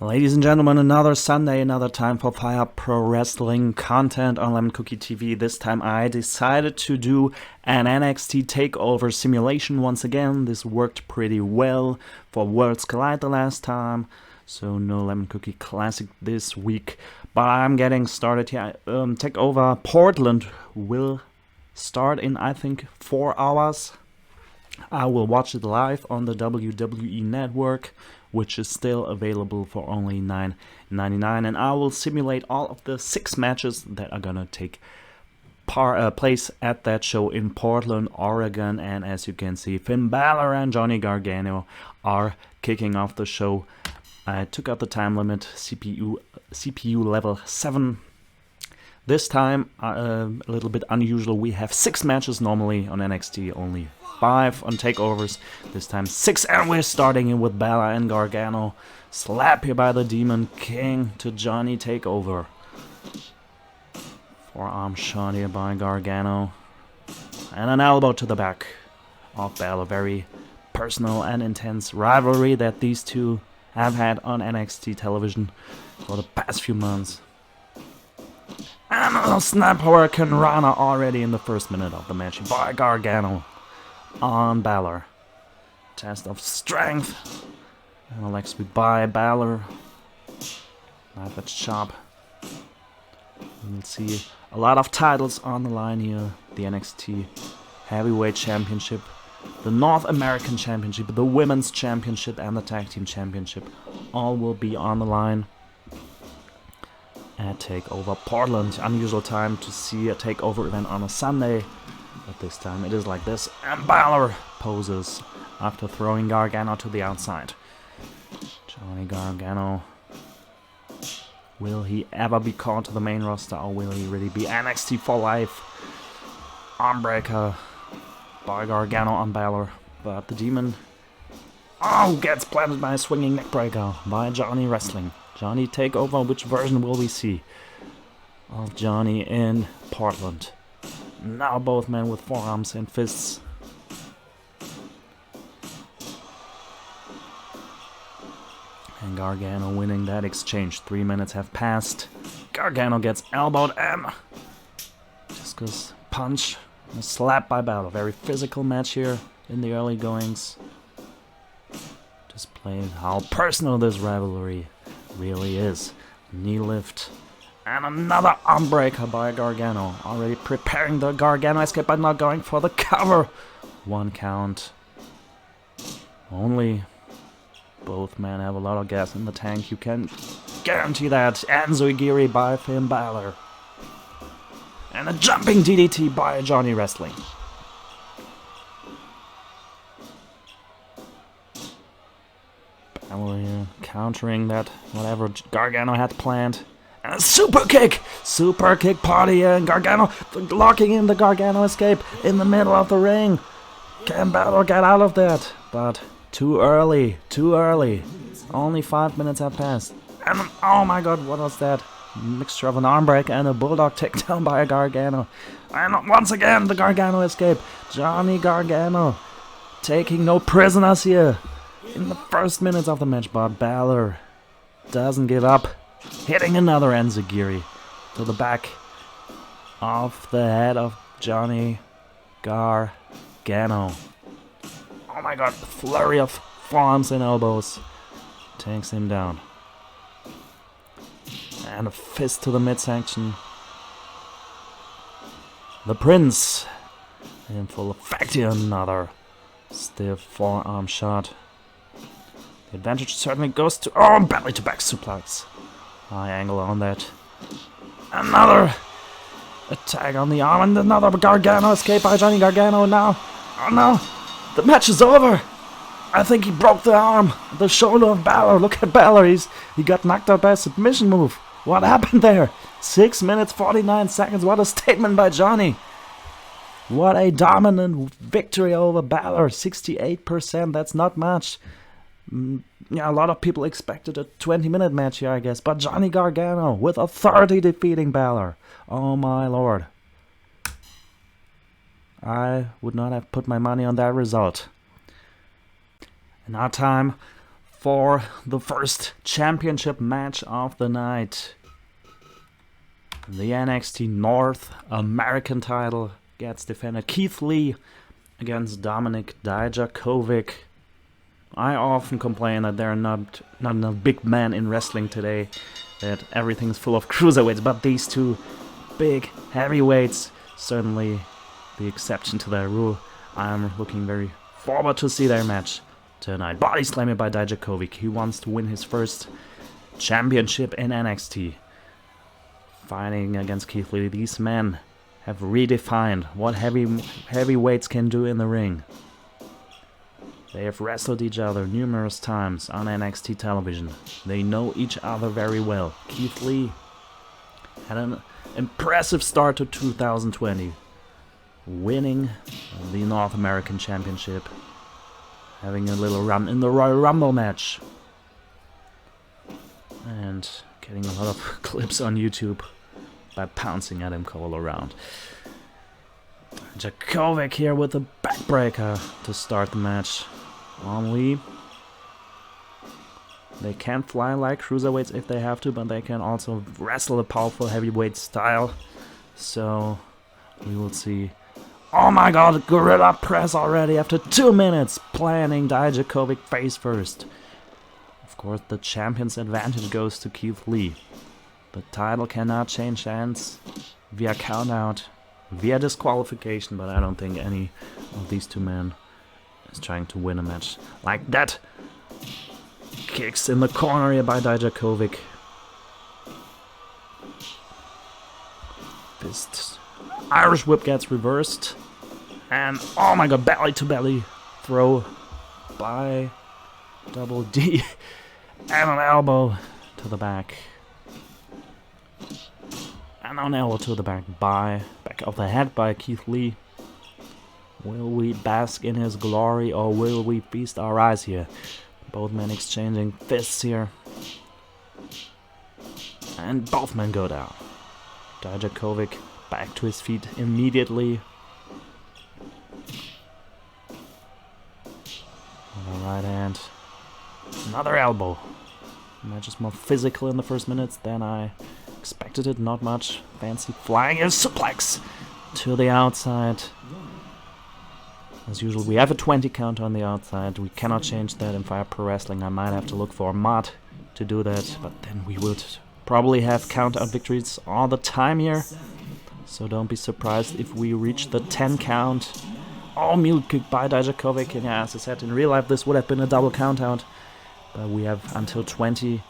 Ladies and gentlemen, another Sunday, another time for Fire Pro Wrestling content on Lemon Cookie TV. This time I decided to do an NXT Takeover simulation once again. This worked pretty well for Worlds Collide the last time, so no Lemon Cookie Classic this week. But I'm getting started here. Takeover Portland will start in, I think, 4 hours. I will watch it live on the WWE Network, which is still available for only $9.99, and I will simulate all of the 6 matches that are gonna take place at that show in Portland, Oregon. And as you can see, Finn Bálor and Johnny Gargano are kicking off the show. I took out the time limit, CPU level 7. This time, a little bit unusual, we have 6 matches normally on NXT, only 5 on takeovers. This time 6, and we're starting in with Bálor and Gargano. Slap here by the Demon King to Johnny Takeover. Forearm shot here by Gargano. And an elbow to the back of Bálor. Very personal and intense rivalry that these two have had on NXT television for the past few months. And a snap Hurricane Rana already in the first minute of the match by Gargano on Bálor. Test of strength. And a leg sweep by Bálor. Knife edge chop. We'll see a lot of titles on the line here. The NXT Heavyweight Championship, the North American Championship, the Women's Championship, and the Tag Team Championship. All will be on the line at Takeover Portland. Unusual time to see a Takeover event on a Sunday, but this time it is like this. And Bálor poses after throwing Gargano to the outside. Johnny Gargano. Will he ever be called to the main roster, or will he really be NXT for life? Armbreaker by Gargano on Bálor, but the Demon gets planted by a swinging neckbreaker by Johnny Wrestling. Johnny Takeover, which version will we see of Johnny in Portland? Now both men with forearms and fists. And Gargano winning that exchange. 3 minutes have passed. Gargano gets elbowed and discus punch. A slap by Bálor. Very physical match here in the early goings. Displaying how personal this rivalry really is. Knee lift. And another armbreaker by Gargano. Already preparing the Gargano escape, but not going for the cover. 1 count. Only both men have a lot of gas in the tank. You can guarantee that. Enziguri by Finn Bálor. And a jumping DDT by Johnny Wrestling. Bálor here countering that, whatever Gargano had planned. And a super kick! Super kick party, and Gargano locking in the Gargano escape in the middle of the ring. Can Bálor get out of that? But too early, too early. Only 5 minutes have passed. And oh my god, what was that? Mixture of an armbreaker and a bulldog takedown by Gargano. And once again, the Gargano escape. Johnny Gargano taking no prisoners here in the first minutes of the match, but Bálor doesn't give up. Hitting another Enziguri to the back of the head of Johnny Gargano. Oh my god, flurry of forearms and elbows takes him down. And a fist to the midsection. The Prince in full effect here, another stiff forearm shot. The advantage certainly goes to belly to back suplex. High angle on that. Another attack on the arm, and another Gargano escape by Johnny Gargano now. Oh no, the match is over. I think he broke the arm, the shoulder of Bálor. Look at Bálor, he got knocked out by a submission move. What happened there? 6 minutes 49 seconds. What a statement by Johnny. What a dominant victory over Bálor. 68%, that's not much. Yeah, a lot of people expected a 20-minute match here, I guess. But Johnny Gargano with authority defeating Bálor. Oh my lord. I would not have put my money on that result. And now time for the first championship match of the night. The NXT North American title gets defended. Keith Lee against Dominik Dijakovic. I often complain that there are not enough big men in wrestling today, that everything's full of cruiserweights, but these two big heavyweights, certainly the exception to that rule. I'm looking very forward to see their match tonight. Body slammed by Dijakovic. He wants to win his first championship in NXT. Fighting against Keith Lee, these men have redefined what heavyweights can do in the ring. They have wrestled each other numerous times on NXT television. They know each other very well. Keith Lee had an impressive start to 2020, winning the North American Championship, having a little run in the Royal Rumble match, and getting a lot of clips on YouTube by pouncing at him all around. Dijakovic here with a backbreaker to start the match on Lee. They can fly like cruiserweights if they have to, but they can also wrestle a powerful heavyweight style. So we will see. Oh my god, gorilla press already after 2 minutes, planning Dijakovic face first. Of course, the champion's advantage goes to Keith Lee. The title cannot change hands via countout, via disqualification, but I don't think any of these two men is trying to win a match like that. Kicks in the corner here by Dijakovic. Fist. Irish whip gets reversed. And oh my god, belly to belly throw by Double D. And an elbow to the back. And an elbow to the back of the head by Keith Lee. Will we bask in his glory or will we feast our eyes here? Both men exchanging fists here. And both men go down. Dijakovic back to his feet immediately. On the right hand. Another elbow. The match is more physical in the first minutes than I expected it. Not much fancy flying. A suplex to the outside. As usual, we have a 20 count on the outside. We cannot change that in Fire Pro Wrestling. I might have to look for a mod to do that, but then we would probably have count-out victories all the time here. So don't be surprised if we reach the 10 count. Oh, mule kick by Dijakovic. And yeah, as I said, in real life this would have been a double count-out. But we have until 20.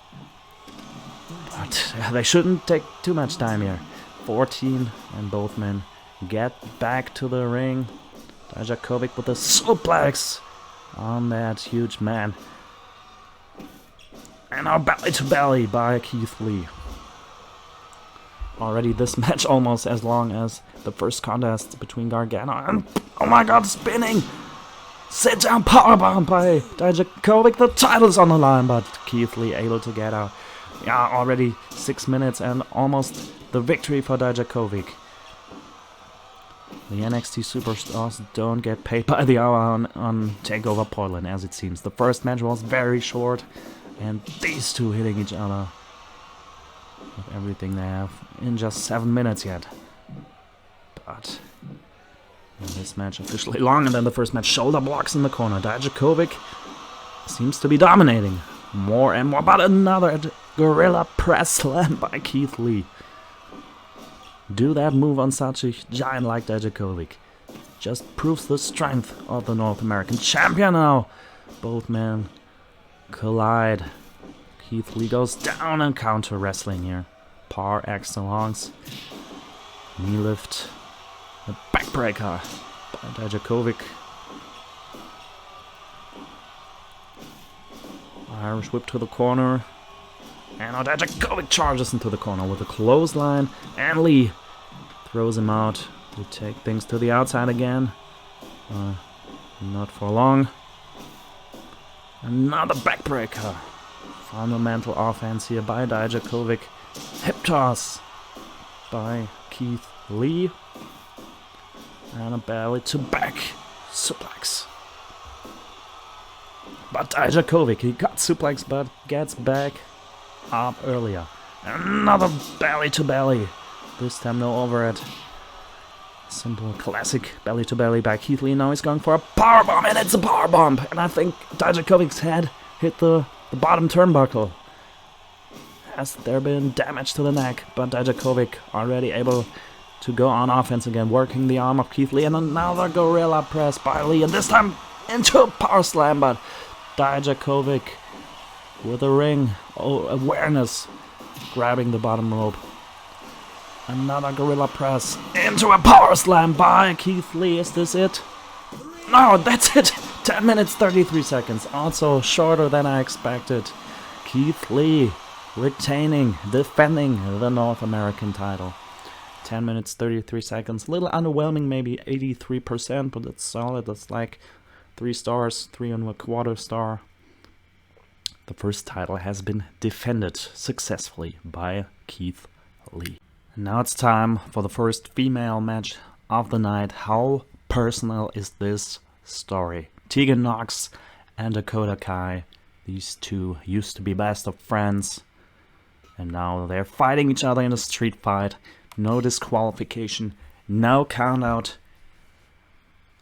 But they shouldn't take too much time here. 14, and both men get back to the ring. Dijakovic with a suplex on that huge man. And now belly to belly by Keith Lee. Already this match almost as long as the first contest between Gargano and, oh my god, spinning! Sit down powerbomb by Dijakovic. The title's on the line, but Keith Lee able to get out. Yeah, already 6 minutes and almost the victory for Dijakovic. The NXT superstars don't get paid by the hour on TakeOver Portland, as it seems. The first match was very short, and these two hitting each other with everything they have in just 7 minutes yet. But this match officially longer than the first match. Shoulder blocks in the corner. Dijakovic seems to be dominating more and more, but another gorilla press slam by Keith Lee. Do that move on such a giant like Dijakovic. Just proves the strength of the North American champion now. Both men collide. Keith Lee goes down and counter wrestling here. Par excellence. Knee lift. A backbreaker by Dijakovic. Irish whip to the corner. And now Dijakovic charges into the corner with a clothesline. And Lee throws him out to take things to the outside again. Not for long. Another backbreaker. Fundamental offense here by Dijakovic. Hip toss by Keith Lee. And a belly to back suplex. But Dijakovic, he got suplexed but gets back up earlier. Another belly to belly. This time no overhead. Simple classic belly to belly by Keith Lee. Now he's going for a powerbomb, and it's a powerbomb. And I think Dijakovic's head hit the bottom turnbuckle. Has there been damage to the neck, but Dijakovic already able to go on offense again, working the arm of Keith Lee, and another gorilla press by Lee, and this time into a power slam, but Dijakovic with a ring awareness, grabbing the bottom rope. Another gorilla press into a power slam by Keith Lee. Is this it? No, that's it. 10 minutes 33 seconds. Also shorter than I expected. Keith Lee retaining, defending the North American title. 10 minutes 33 seconds. A little underwhelming, maybe 83%, but it's solid. That's like 3 stars, 3¼ star. The first title has been defended successfully by Keith Lee. And now it's time for the first female match of the night. How personal is this story? Tegan Nox and Dakota Kai. These two used to be best of friends, and now they're fighting each other in a street fight. No disqualification, no countout.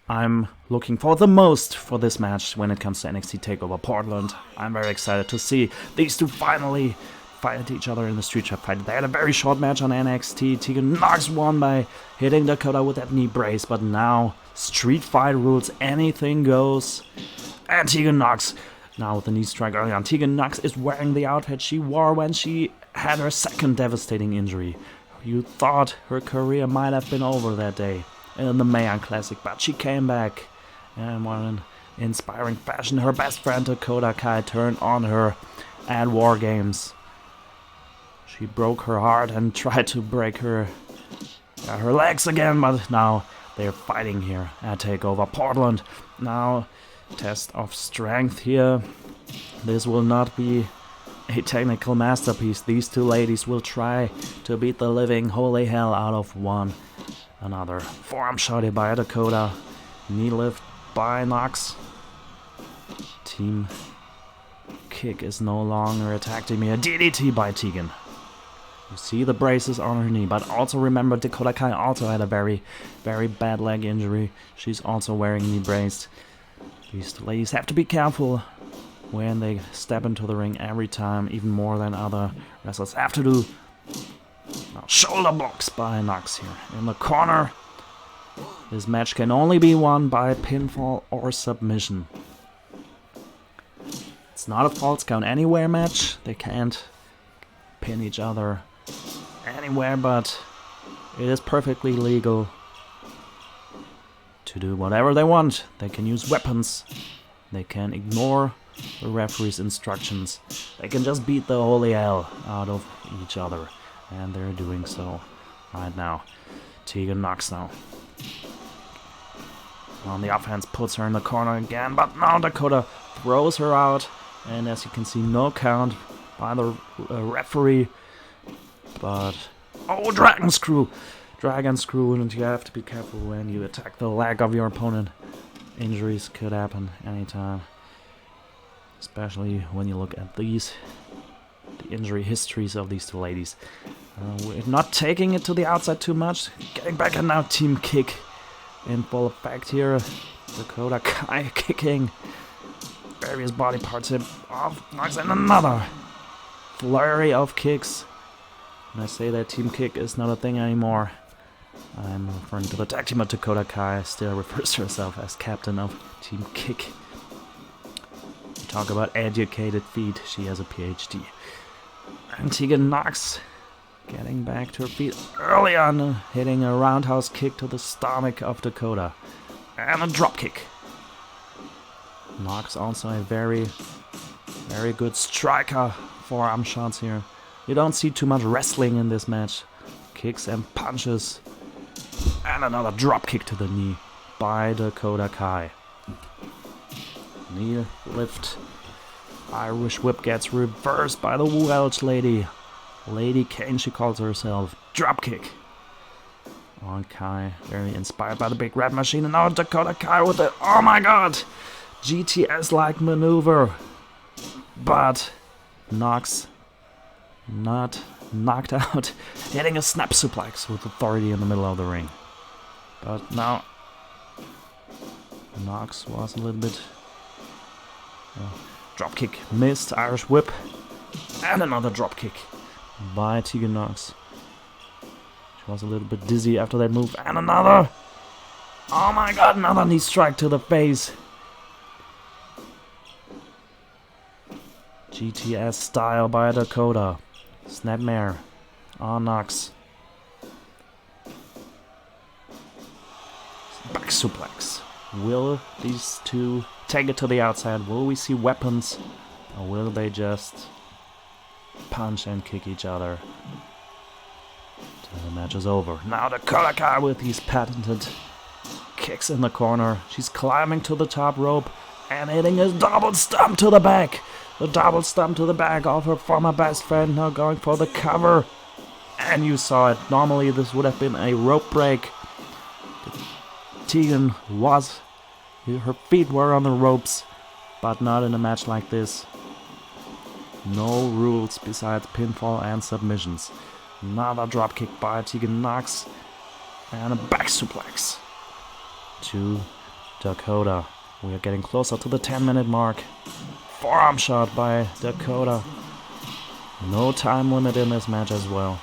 I'm looking for the most for this match when it comes to NXT Takeover Portland. I'm very excited to see these two finally fight each other in the street fight. They had a very short match on NXT. Tegan Nox won by hitting Dakota with that knee brace, but now street fight rules, anything goes. And Tegan Nox now with the knee strike early on. Tegan Nox is wearing the outfit she wore when she had her second devastating injury. You thought her career might have been over that day in the Mayan Classic, but she came back and won an inspiring fashion. Her best friend Dakota Kai turned on her at War Games. She broke her heart and tried to break her legs again, but now they're fighting here at TakeOver Portland. Now, test of strength here. This will not be a technical masterpiece. These two ladies will try to beat the living holy hell out of one another. Forearm shot by Dakota. Knee lift by Nox. Team kick is no longer attacking me. A DDT by Tegan. You see the braces on her knee, but also remember Dakota Kai also had a very, very bad leg injury. She's also wearing knee brace. These two ladies have to be careful when they step into the ring every time, even more than other wrestlers have to do. Now, shoulder blocks by Nox here in the corner. This match can only be won by pinfall or submission. It's not a false count anywhere match. They can't pin each other anywhere, but it is perfectly legal to do whatever they want. They can use weapons. They can ignore the referee's instructions. They can just beat the holy hell out of each other. And they're doing so right now. Tegan Nox now on the offense, puts her in the corner again, but now Dakota throws her out. And as you can see, no count by the referee. But, oh, Dragon Screw, and you have to be careful when you attack the leg of your opponent. Injuries could happen anytime, especially when you look at the injury histories of these two ladies. We're not taking it to the outside too much, getting back, and now team kick in full effect here. Dakota Kai kicking various body parts off Nox, and another flurry of kicks. When I say that team kick is not a thing anymore, I'm referring to the tag team of Dakota Kai. Still refers to herself as captain of Team Kick. We talk about educated feet. She has a PhD. And Tegan Nox getting back to her feet early on, hitting a roundhouse kick to the stomach of Dakota. And a drop kick. Nox also a very, very good striker. Forearm shots here. You don't see too much wrestling in this match. Kicks and punches. And another drop kick to the knee by Dakota Kai. Knee lift. Irish whip gets reversed by the Welsh lady. Lady Kane, she calls herself. Drop kick on Kai. Very inspired by the big red machine. And now Dakota Kai with it. Oh my god! GTS-like maneuver. But Nox not knocked out, hitting a snap suplex with authority in the middle of the ring. But now Nox was a little bit... dropkick missed, Irish whip, and another dropkick by Tegan Nox. She was a little bit dizzy after that move, and another! Oh my god, another knee strike to the face. GTS style by Dakota. Snapmare on Nox. Back suplex. Will these two take it to the outside? Will we see weapons? Or will they just punch and kick each other till the match is over? Now Dakota Kai with these patented kicks in the corner. She's climbing to the top rope and hitting a double stomp to the back. The double stomp to the back of her former best friend, now going for the cover. And you saw it. Normally this would have been a rope break. Tegan was... her feet were on the ropes, but not in a match like this. No rules besides pinfall and submissions. Another dropkick by Tegan Nox. And a back suplex to Dakota. We are getting closer to the 10-minute mark. Forearm shot by Dakota. No time limit in this match as well.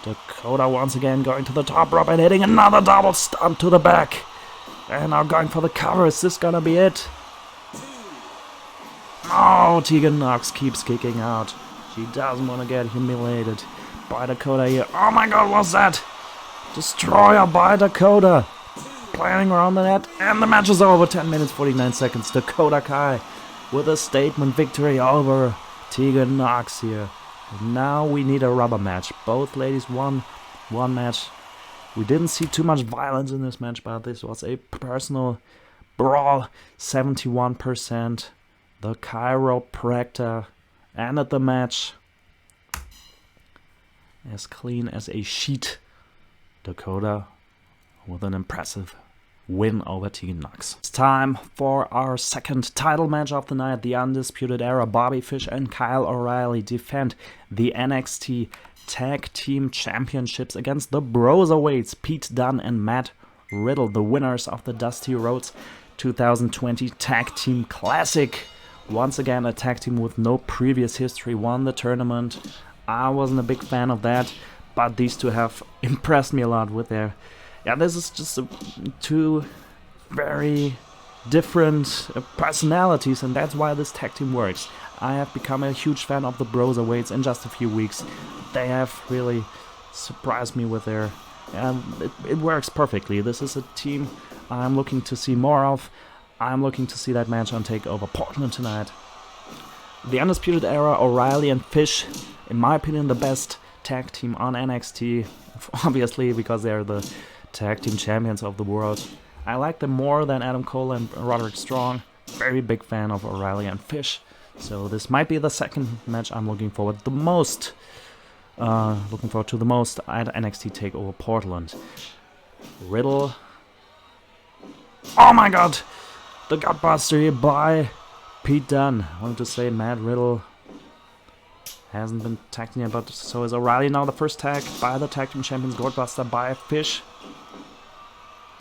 Dakota once again going to the top rope and hitting another double stomp to the back. And now going for the cover. Is this gonna be it? Oh, Tegan Nox keeps kicking out. She doesn't want to get humiliated by Dakota here. Oh my god, what's that? Destroyer by Dakota. Planning around the net. And the match is over. 10 minutes, 49 seconds. Dakota Kai with a statement victory over Tegan Nox here. And now we need a rubber match. Both ladies won one match. We didn't see too much violence in this match, but this was a personal brawl. 71%. The chiropractor ended the match as clean as a sheet. Dakota with an impressive win over Tegan Nox. It's time for our second title match of the night. The Undisputed Era, Bobby Fish and Kyle O'Reilly defend the NXT Tag Team Championships against the Broserweights, Pete Dunne and Matt Riddle, the winners of the Dusty Rhodes 2020 Tag Team Classic. Once again, a tag team with no previous history won the tournament. I wasn't a big fan of that, but these two have impressed me a lot with their... Yeah, this is just two very different personalities, and that's why this tag team works. I have become a huge fan of the Broserweights in just a few weeks. They have really surprised me with their... it works perfectly. This is a team I'm looking to see more of. I'm looking to see that match on TakeOver Portland tonight. The Undisputed Era, O'Reilly and Fish, in my opinion, the best tag team on NXT. Obviously, because they're the tag team champions of the world. I like them more than Adam Cole and Roderick Strong. Very big fan of O'Reilly and Fish. So this might be the second match I'm looking forward to the most at NXT TakeOver Portland. Riddle. Oh my god! The Gutbuster here by Pete Dunne. I wanted to say Matt Riddle hasn't been tagged yet, but so is O'Reilly. Now the first tag by the tag team champions, Gutbuster by Fish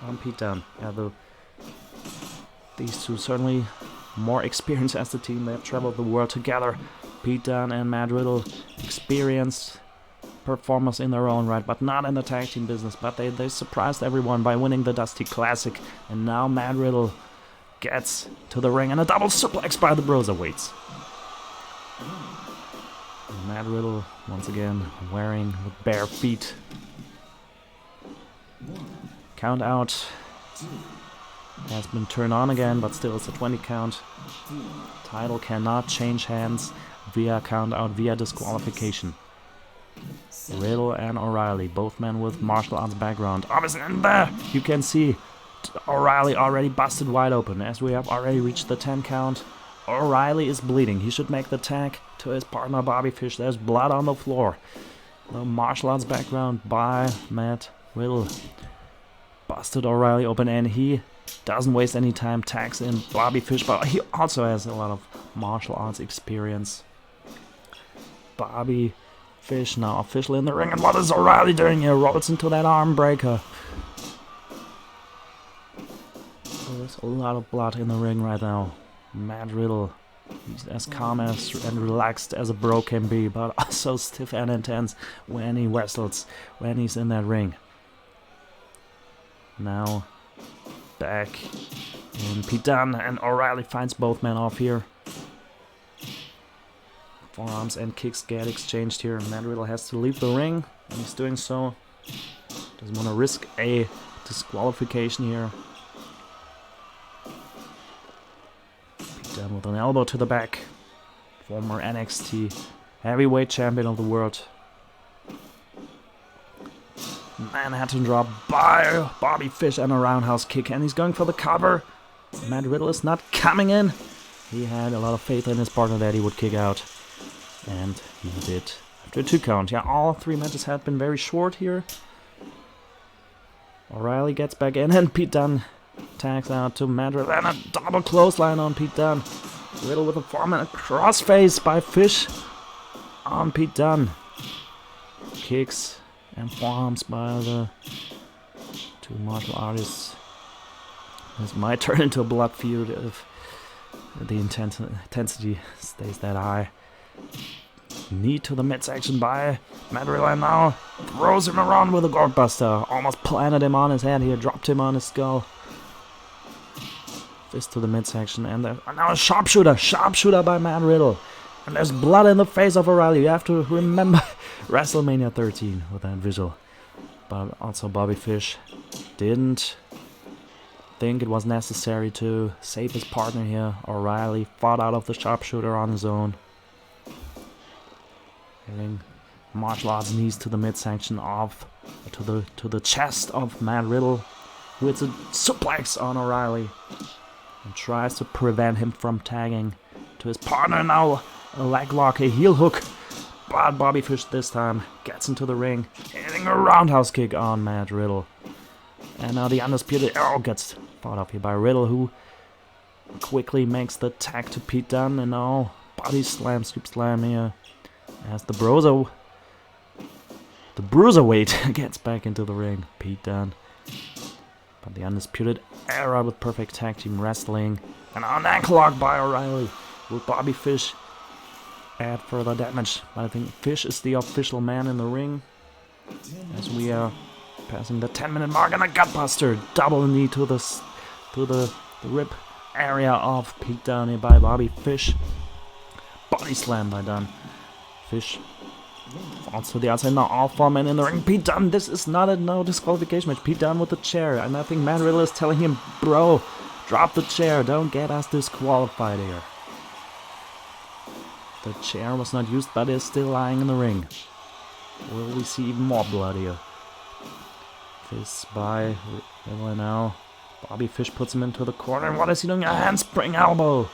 on Pete Dunne. Yeah, these two certainly more experienced as the team. They have traveled the world together. Pete Dunne and Matt Riddle, experienced performers in their own right, but not in the tag team business. But they surprised everyone by winning the Dusty Classic. And now Matt Riddle gets to the ring and a double suplex by the Broserweights. Matt Riddle once again wearing with bare feet. Count out has been turned on again, but still it's a 20 count. Title cannot change hands via count out, via disqualification. Riddle and O'Reilly, both men with martial arts background. Obviously, and there you can see O'Reilly already busted wide open as we have already reached the 10 count. O'Reilly is bleeding. He should make the tag to his partner Bobby Fish. There's blood on the floor. The martial arts background by Matt Riddle busted O'Reilly open, and he doesn't waste any time, tags in Bobby Fish, but he also has a lot of martial arts experience. Bobby Fish now officially in the ring, and what is O'Reilly doing here? Rolls into that arm breaker. There's a lot of blood in the ring right now. Matt Riddle, he's as calm as and relaxed as a bro can be, but also stiff and intense when he wrestles, when he's in that ring. Now, back in Pete Dunne, and O'Reilly finds both men off here. Forearms and kicks get exchanged here. Matt Riddle has to leave the ring, and he's doing so. Doesn't want to risk a disqualification here. Pete Dunne with an elbow to the back. Former NXT heavyweight champion of the world. Manhattan drop by Bobby Fish and a roundhouse kick, and he's going for the cover. Matt Riddle is not coming in. He had a lot of faith in his partner that he would kick out, and he did after a 2 count. Yeah, all 3 matches had been very short here. O'Reilly gets back in, and Pete Dunne tags out to Matt Riddle, and a double clothesline on Pete Dunne. Riddle with a forearm and a crossface by Fish on Pete Dunne. Kicks and forearms by the 2 martial artists. This might turn into a blood feud if the intensity stays that high. Knee to the midsection by Matt Riddle, and now throws him around with a guardbuster. Almost planted him on his head here, dropped him on his skull. Fist to the midsection, and now a sharpshooter by Matt Riddle. And there's blood in the face of O'Reilly. You have to remember WrestleMania 13 with that visual. But also Bobby Fish didn't think it was necessary to save his partner here. O'Reilly fought out of the sharpshooter on his own. Hitting martial arts knees to the midsection off to the chest of Matt Riddle, who hits a suplex on O'Reilly and tries to prevent him from tagging to his partner. Now a leg lock, a heel hook, but Bobby Fish this time gets into the ring, hitting a roundhouse kick on Matt Riddle. And now the Undisputed Era gets fought off here by Riddle, who quickly makes the tag to Pete Dunne, and now body slam, scoop slam here as the Broserweight gets back into the ring. Pete Dunne. But the Undisputed Era with perfect tag team wrestling, and an ankle lock by O'Reilly. Will Bobby Fish add further damage? I think Fish is the official man in the ring as we are passing the 10-minute mark, and a gutbuster, double knee to the rib area of Pete Dunne by Bobby Fish. Body slam by Dunne. Fish falls to the outside. Now all 4 men in the ring. Pete Dunne, this is not a no disqualification match. Pete Dunne with the chair, and I think Matt Riddle is telling him, bro, drop the chair, don't get us disqualified here. The chair was not used, but is still lying in the ring. Will we see even more blood here? Fist by Riddle now. Bobby Fish puts him into the corner, and what is he doing? A handspring elbow.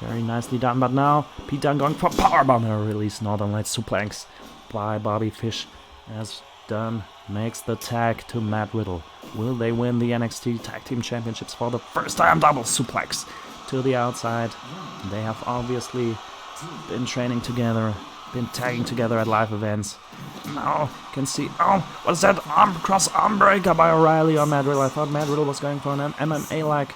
Very nicely done, but now Pete Dunne going for powerbomb and a release Northern Lights suplex by Bobby Fish as Dunne makes the tag to Matt Riddle. Will they win the NXT Tag Team Championships for the first time? Double suplex to the outside. They have obviously been training together, been tagging together at live events. Now you can see, oh, what is that? Cross arm breaker by O'Reilly on Matt Riddle. I thought Matt Riddle was going for an MMA-like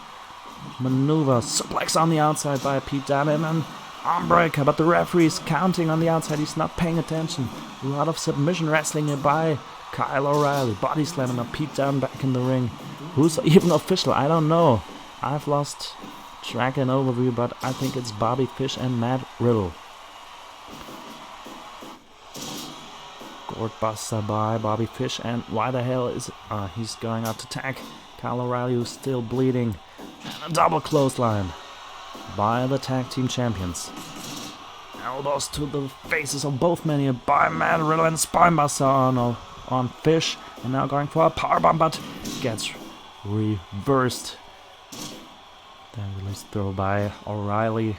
maneuver. Suplex on the outside by Pete Dunne, and an arm breaker, but the referee is counting on the outside. He's not paying attention. A lot of submission wrestling here by Kyle O'Reilly. Body slamming up Pete Dunne back in the ring. Who's even official? I don't know. I've lost track and overview, but I think it's Bobby Fish and Matt Riddle. Gourd buster by Bobby Fish, and why the hell is he's going out to tag Kyle O'Reilly, who's still bleeding, and a double clothesline by the tag team champions. Elbows to the faces of both men here by Matt Riddle, and spinebuster on Fish, and now going for a powerbomb, but gets reversed. Then release throw by O'Reilly.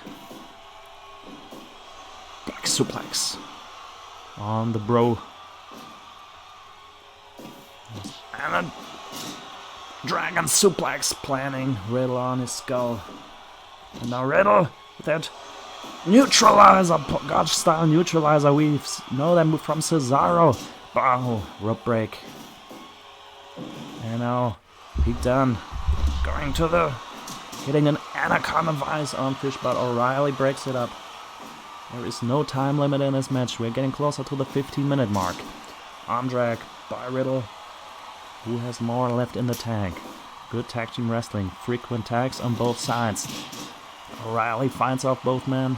Back suplex on the bro. And a Dragon suplex planning. Riddle on his skull. And now Riddle with that neutralizer, God style neutralizer. We know that from Cesaro. Wow, rope break. And now Pete Dunne going to the, hitting an anaconda vice on Fish, but O'Reilly breaks it up. There is no time limit in this match. We're getting closer to the 15-minute mark. Arm drag by Riddle. Who has more left in the tag? Good tag team wrestling. Frequent tags on both sides. O'Reilly finds off both men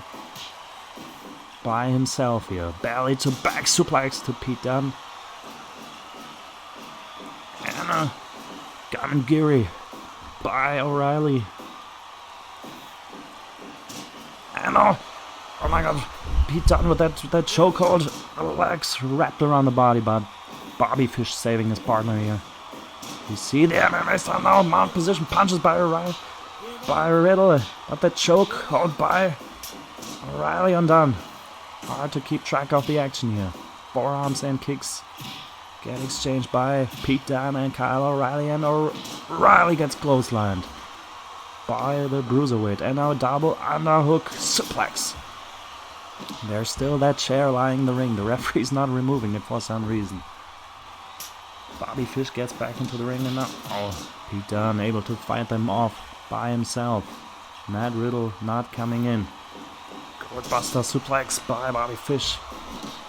by himself here. Belly to back suplex to Pete Dunne. And Gamengiri by O'Reilly. And oh my god, Pete Dunne with that chokehold. The legs wrapped around the body, but Bobby Fish saving his partner here. You see the MMA style now, mount position, punches by O'Reilly. By Riddle, but the choke hold by O'Reilly on Dunne. Hard to keep track of the action here. Forearms and kicks get exchanged by Pete Dunne and Kyle O'Reilly, and O'Reilly gets clotheslined by the Broserweight. And now double underhook suplex. There's still that chair lying in the ring. The referee's not removing it for some reason. Bobby Fish gets back into the ring, and now Pete Dunne able to fight them off by himself. Matt Riddle not coming in. Good buster suplex by Bobby Fish.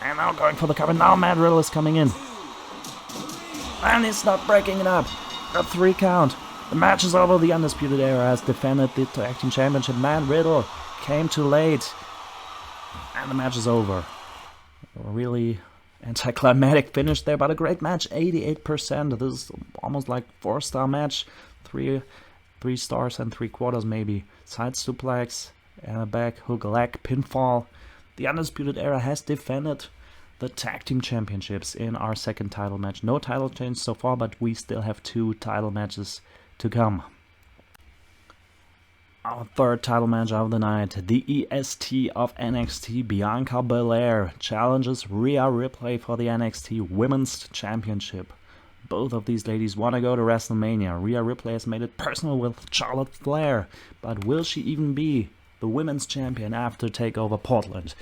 And now going for the cover. Now Matt Riddle is coming in. And he's not breaking it up. A 3 count. The match is over. The Undisputed Era has defended the Tag Team Championship. Matt Riddle came too late. And the match is over. A really anticlimactic finish there, but a great match. 88%. This is almost like 4-star match. 3 stars and 3/4 maybe. Side suplex and a back hook leg pinfall. The Undisputed Era has defended the Tag Team Championships in our second title match. No title change so far, but we still have 2 title matches to come. Our third title match of the night. The EST of NXT, Bianca Belair, challenges Rhea Ripley for the NXT Women's Championship. Both of these ladies want to go to WrestleMania. Rhea Ripley has made it personal with Charlotte Flair, but will she even be the Women's Champion after Takeover Portland?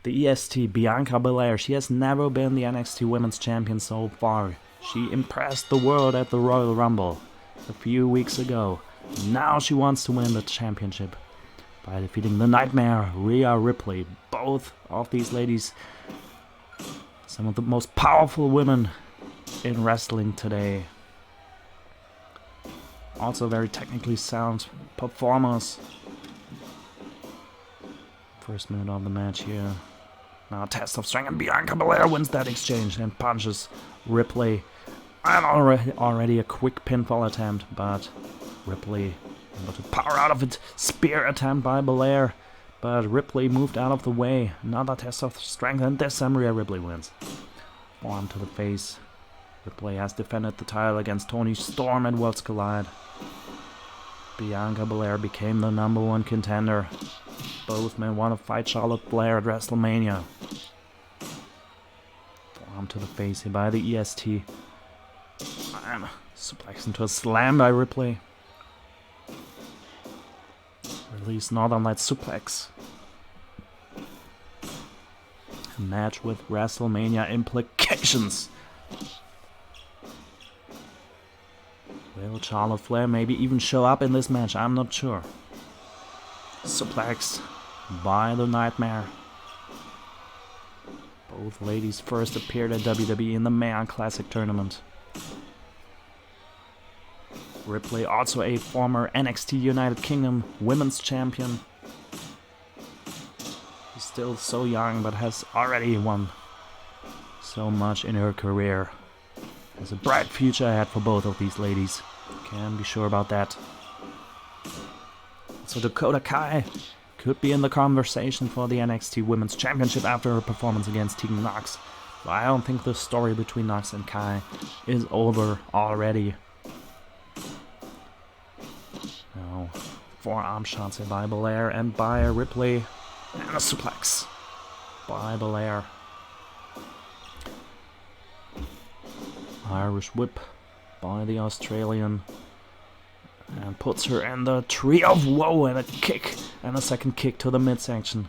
The EST, Bianca Belair, she has never been the NXT Women's Champion so far. She impressed the world at the Royal Rumble a few weeks ago. Now she wants to win the championship by defeating the Nightmare, Rhea Ripley. Both of these ladies, some of the most powerful women in wrestling today. Also very technically sound performers. First minute of the match here. Now test of strength, and Bianca Belair wins that exchange and punches Ripley. And already a quick pinfall attempt, but Ripley able to power out of it. Spear attempt by Belair, but Ripley moved out of the way. Another test of strength, and this time Rhea Ripley wins. Forearm to the face. Ripley has defended the title against Toni Storm at Worlds Collide. Bianca Belair became the #1 contender. Both men want to fight Charlotte Flair at WrestleMania. Forearm to the face here by the EST. And suplex into a slam by Ripley. Release Northern Lights suplex. A match with WrestleMania implications. Will Charlotte Flair maybe even show up in this match? I'm not sure. Suplex by the Nightmare. Both ladies first appeared at WWE in the Mae Classic tournament. Ripley, also a former NXT United Kingdom Women's Champion. She's still so young, but has already won so much in her career. There's a bright future ahead for both of these ladies. Can be sure about that. So Dakota Kai could be in the conversation for the NXT Women's Championship after her performance against Tegan Nox. But I don't think the story between Nox and Kai is over already. Now, forearm shots here by Belair and by Ripley. And a suplex by Belair. Irish whip by the Australian. And puts her in the Tree of Woe and a kick. And a second kick to the midsection.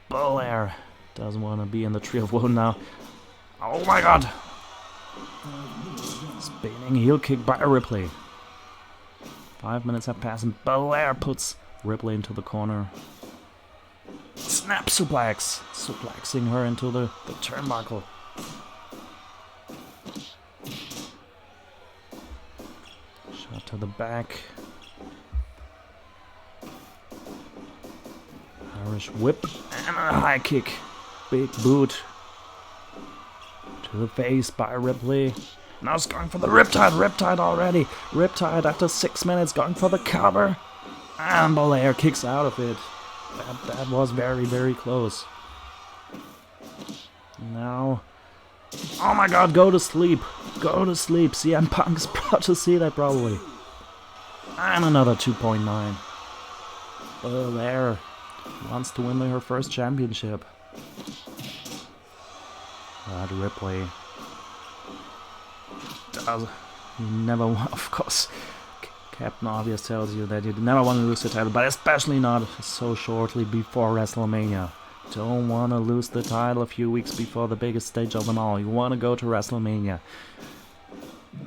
Belair doesn't want to be in the Tree of Woe now. Oh my god! Spinning heel kick by Ripley. 5 minutes have passed and Belair puts Ripley into the corner. Snap suplex! Suplexing her into the turnbuckle. Shot to the back. Irish whip and a high kick. Big boot to the face by Ripley. Now it's going for the Riptide. Riptide already. Riptide after 6 minutes going for the cover. And Belair kicks out of it. That was very, very close. Now, oh my god, go to sleep. Go to sleep. CM Punk's about to see that probably. And another 2.9. Belair wants to win her first championship. But Ripley does never want, of course. Captain Obvious tells you that you never want to lose the title, but especially not so shortly before WrestleMania. Don't want to lose the title a few weeks before the biggest stage of them all. You want to go to WrestleMania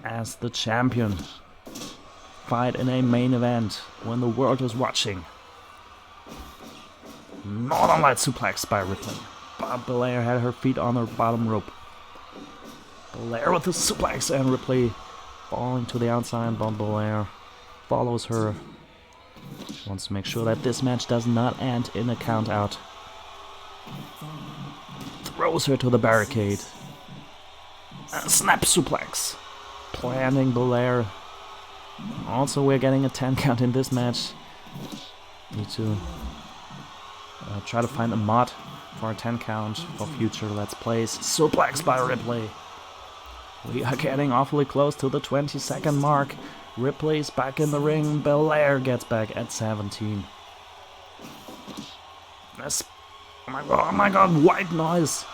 as the champion. Fight in a main event when the world is watching. Northern Light suplex by Ripley. But Belair had her feet on the bottom rope. Belair with the suplex and Ripley falling to the outside, but Belair follows her. She wants to make sure that this match does not end in a count out. Throws her to the barricade. And snap suplex. Planting Belair. Also, we're getting a 10 count in this match. Need to try to find a mod for a 10 count for future Let's Plays. Suplex by Ripley. We are getting awfully close to the 20-second mark. Ripley's back in the ring. Belair gets back at 17. Oh my god, white noise.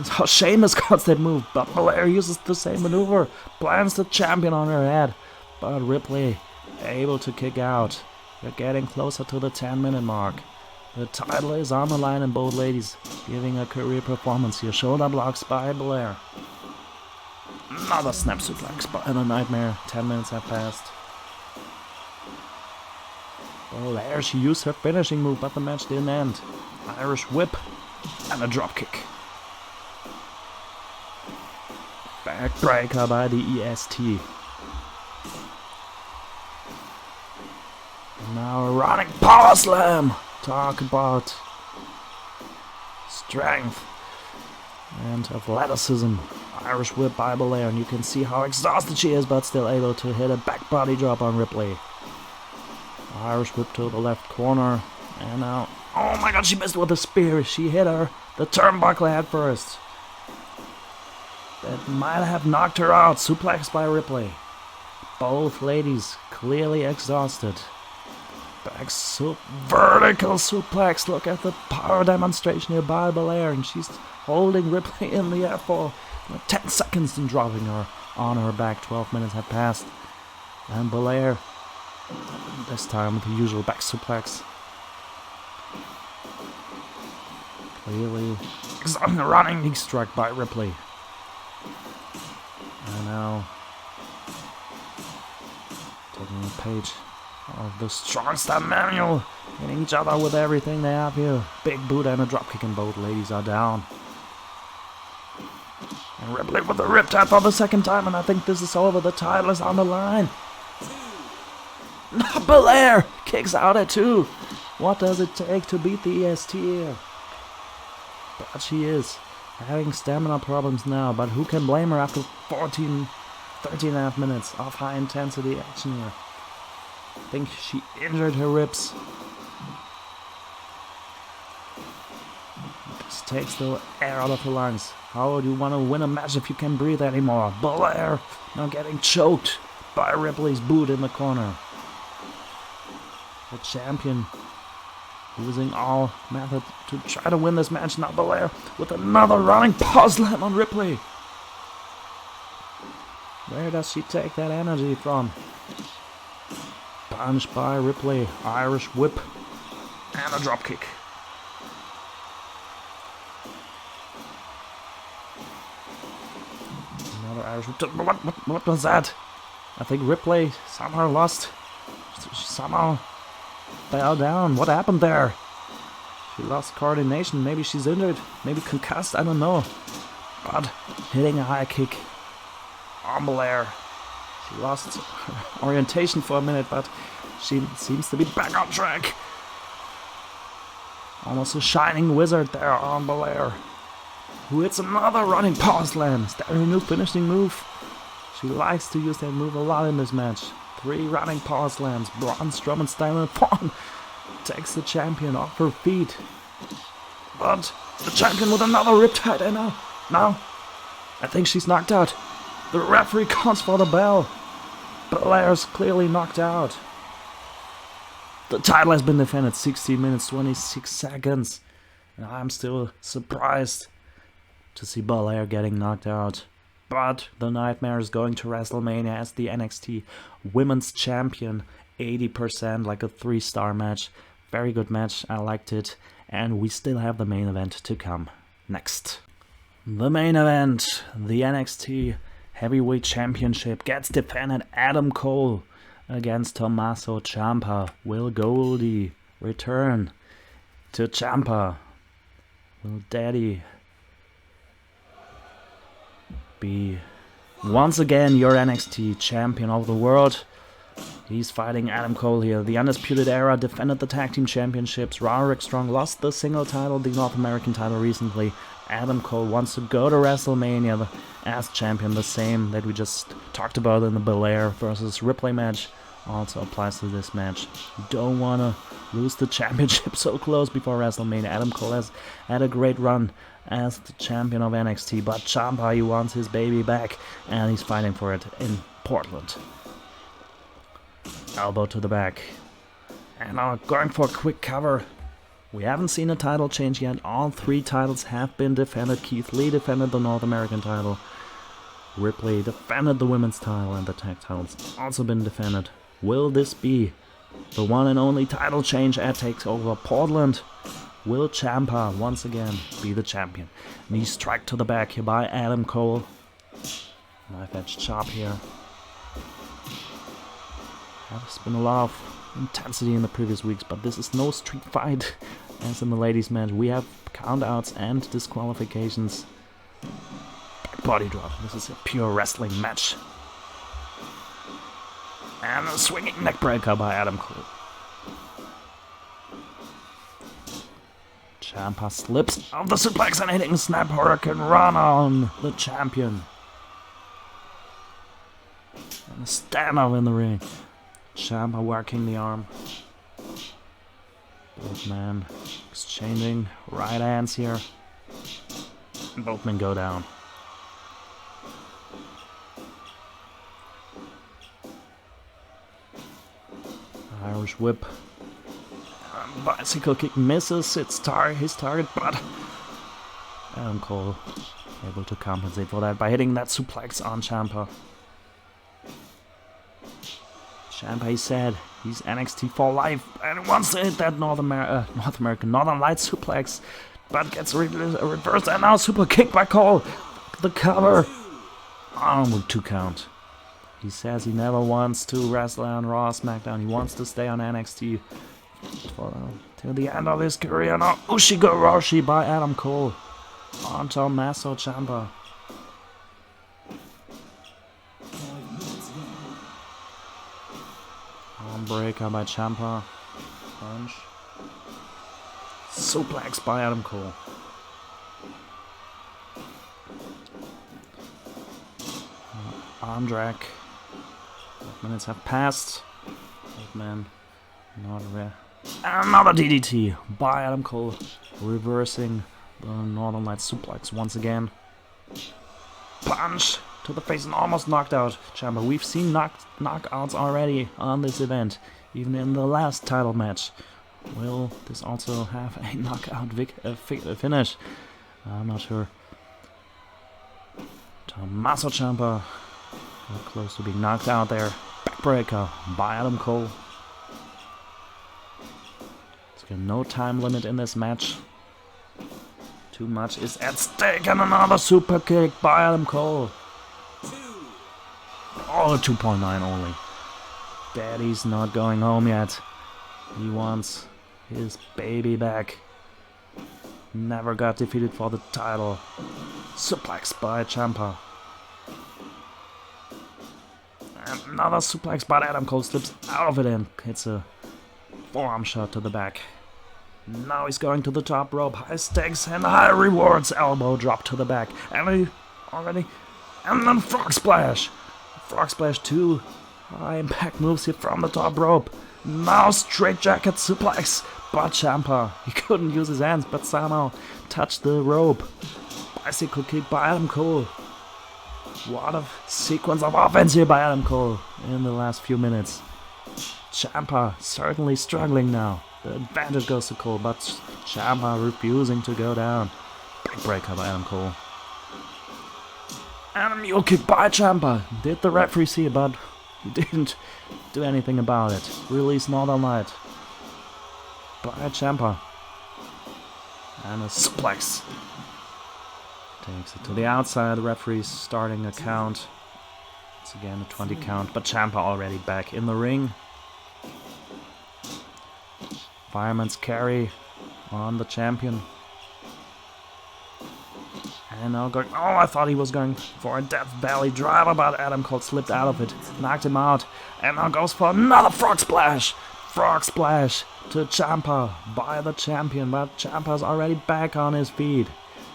How Sheamus got that move, but Belair uses the same maneuver. Plants the champion on her head. But Ripley able to kick out. We're getting closer to the 10-minute mark. The title is on the line and both ladies giving a career performance here. Shoulder blocks by Belair. Another snap suplex by the Nightmare. 10 minutes have passed. Belair, she used her finishing move, but the match didn't end. Irish whip and a dropkick. Backbreaker by the EST. And now a running power slam. Talk about strength and athleticism. Irish whip by Belair, and you can see how exhausted she is, but still able to hit a back body drop on Ripley. Irish whip to the left corner, and now, oh my god, she missed with a spear. She hit her the turnbuckle head first. That might have knocked her out. Suplex by Ripley. Both ladies clearly exhausted. Vertical suplex. Look at the power demonstration here by Belair, and she's holding Ripley in the air for 10 seconds and dropping her on her back. 12 minutes have passed, and Belair this time with the usual back suplex. Clearly exhausting, a running knee strike by Ripley. And now taking a page of the Strong Style manual, hitting each other with everything they have here. Big boot and a dropkick, and both ladies are down. And Ripley with the riptide for the second time, and I think this is over. The title is on the line. No, Belair kicks out at 2. What does it take to beat the EST here? But she is having stamina problems now, but who can blame her after 13.5 minutes of high intensity action here? I think she injured her ribs. This takes the air out of her lungs. How would you want to win a match if you can't breathe anymore? Belair now getting choked by Ripley's boot in the corner. The champion using all method to try to win this match. Now Belair with another running power slam on Ripley. Where does she take that energy from? Punch by Ripley. Irish whip. And a dropkick. Another Irish whip. What was that? I think Ripley somehow lost. She somehow fell down. What happened there? She lost coordination. Maybe she's injured. Maybe concussed. I don't know. But hitting a high kick on Belair. She lost orientation for a minute, but she seems to be back on track. Almost a shining wizard there on Belair. Who hits another running power slam. Is that her new finishing move? She likes to use that move a lot in this match. 3 running power slams. Braun Strowman style and Fawn takes the champion off her feet. But the champion with another riptide, and now I think she's knocked out. The referee calls for the bell. Belair's clearly knocked out. The title has been defended 16 minutes 26 seconds. And I'm still surprised to see Belair getting knocked out. But the Nightmare is going to WrestleMania as the NXT Women's Champion. 80%, like a 3-star match. Very good match, I liked it. And we still have the main event to come next. The main event, the NXT Heavyweight Championship gets defended. Adam Cole against Tommaso Ciampa. Will Goldie return to Ciampa? Will Daddy be once again your NXT Champion of the World? He's fighting Adam Cole here. The Undisputed Era defended the Tag Team Championships. Roderick Strong lost the single title, the North American title recently. Adam Cole wants to go to WrestleMania as champion, the same that we just talked about in the Belair versus Ripley match. Also applies to this match. You don't want to lose the championship so close before WrestleMania. Adam Cole has had a great run as the champion of NXT, but Ciampa, he wants his baby back, and he's fighting for it in Portland. Elbow to the back. And now going for a quick cover. We haven't seen a title change yet. All 3 titles have been defended. Keith Lee defended the North American title. Ripley defended the women's title, and the tag titles also been defended. Will this be the one and only title change at Takeover Portland? Will Ciampa once again be the champion? Knee strike to the back here by Adam Cole. Knife edge chop here. There's been a lot of intensity in the previous weeks, but this is no street fight as in the ladies match. We have countouts and disqualifications. Back body drop. This is a pure wrestling match. And a swinging neckbreaker by Adam Cole. Ciampa slips off the suplex and hitting snap hurricane run on the champion. And a standoff in the ring. Ciampa working the arm. Both men exchanging right hands here. Both men go down. Irish whip. Bicycle kick misses his target, but Adam Cole able to compensate for that by hitting that suplex on Ciampa. Ciampa, he said he's NXT for life and wants to hit that Northern Light suplex, but gets reversed, and now super kick by Cole. The cover. With 2 count. He says he never wants to wrestle on Raw, SmackDown. He wants to stay on NXT till the end of his career. Now Ushigoroshi by Adam Cole on Tommaso Ciampa. Breaker by Ciampa. Punch. Suplex by Adam Cole. Arm drag. 5 minutes have passed. Old man. Not rare. Another DDT by Adam Cole. Reversing the Northern Light suplex once again. Punch to the face and almost knocked out Ciampa. We've seen knockouts already on this event, even in the last title match. Will this also have a knockout finish? I'm not sure. Tommaso Ciampa close to being knocked out there. Backbreaker by Adam Cole. No time limit in this match. Too much is at stake, and another super kick by Adam Cole. Oh, 2.9 only. Daddy's not going home yet. He wants his baby back. Never got defeated for the title. Suplex by Ciampa. And another suplex, but Adam Cole slips out of it and hits a forearm shot to the back. Now he's going to the top rope. High stakes and high rewards. Elbow drop to the back. And then frog splash. Frog splash 2. High impact moves here from the top rope. Now straight jacket suplex. But Ciampa, he couldn't use his hands, but somehow touched the rope. Bicycle kick by Adam Cole. What a sequence of offense here by Adam Cole in the last few minutes. Ciampa certainly struggling now. The advantage goes to Cole, but Ciampa refusing to go down. Backbreaker by Adam Cole. And a mule kick by Ciampa. Did the referee see it, but he didn't do anything about it. Release Northern Light by Ciampa. And a suplex. Takes it to the outside. The referee's starting a count. It's again a 20 count, but Ciampa already back in the ring. Fireman's carry on the champion. And now going. Oh, I thought he was going for a death valley driver, but Adam Cole slipped out of it, knocked him out, and now goes for another frog splash. Frog splash to Ciampa by the champion, but Ciampa's already back on his feet.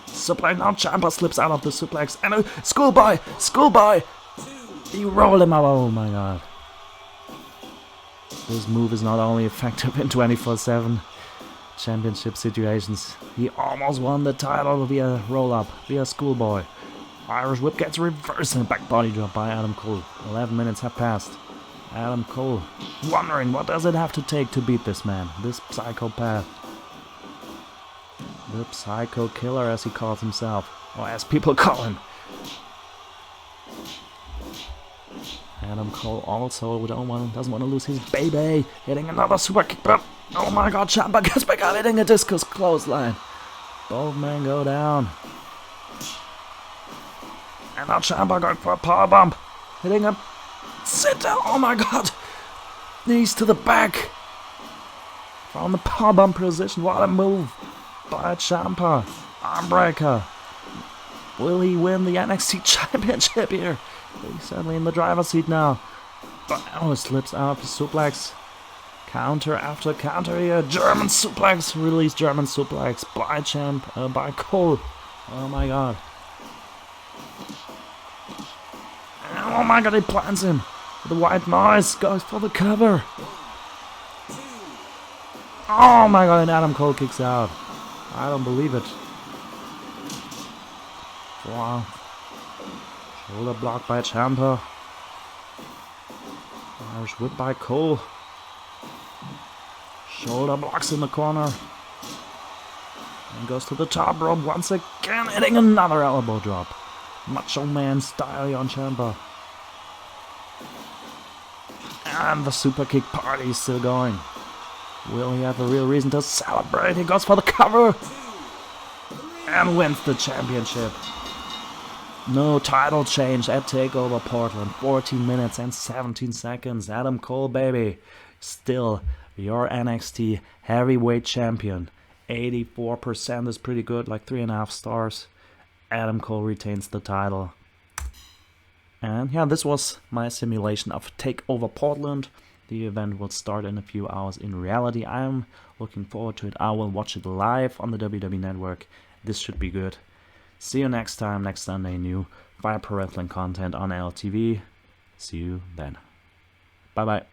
Suplex. Now Ciampa slips out of the suplex, and a schoolboy. He rolled him up. Oh my god. This move is not only effective in 24/7 championship situations. He almost won the title via roll-up, via schoolboy. Irish whip gets reversed and back body drop by Adam Cole. 11 minutes have passed. Adam Cole wondering what does it have to take to beat this man, this psychopath. The psycho killer, as he calls himself, or as people call him. Adam Cole also doesn't want to lose his baby. Hitting another super kick, but oh my god, Ciampa gets back out, hitting a discus clothesline. Both men go down. And now Ciampa going for a power bump. Hitting a sit down. Oh my god. Knees to the back. From the power bump position. What a move by Ciampa. Armbreaker. Will he win the NXT Championship here? He's certainly in the driver's seat now. But now he slips out of the suplex. Counter after counter here. German suplex. Release German suplex by Cole. Oh my god. And oh my god, he plants him. The white noise goes for the cover. Oh my god, and Adam Cole kicks out. I don't believe it. Wow. Shoulder block by Ciampa. Irish whip by Cole. Shoulder blocks in the corner. And goes to the top rope once again, hitting another elbow drop. Macho Man style on Ciampa. And the super kick party is still going. Will he have a real reason to celebrate? He goes for the cover. And wins the championship. No title change at TakeOver Portland. 14 minutes and 17 seconds. Adam Cole, baby. Still your NXT heavyweight champion. 84% is pretty good, like 3.5 stars. Adam Cole retains the title. And yeah, this was my simulation of TakeOver Portland. The event will start in a few hours in reality. I'm looking forward to it. I will watch it live on the WWE Network. This should be good. See you next time, next Sunday, new Fire Pro Wrestling content on LTV. See you then. Bye bye.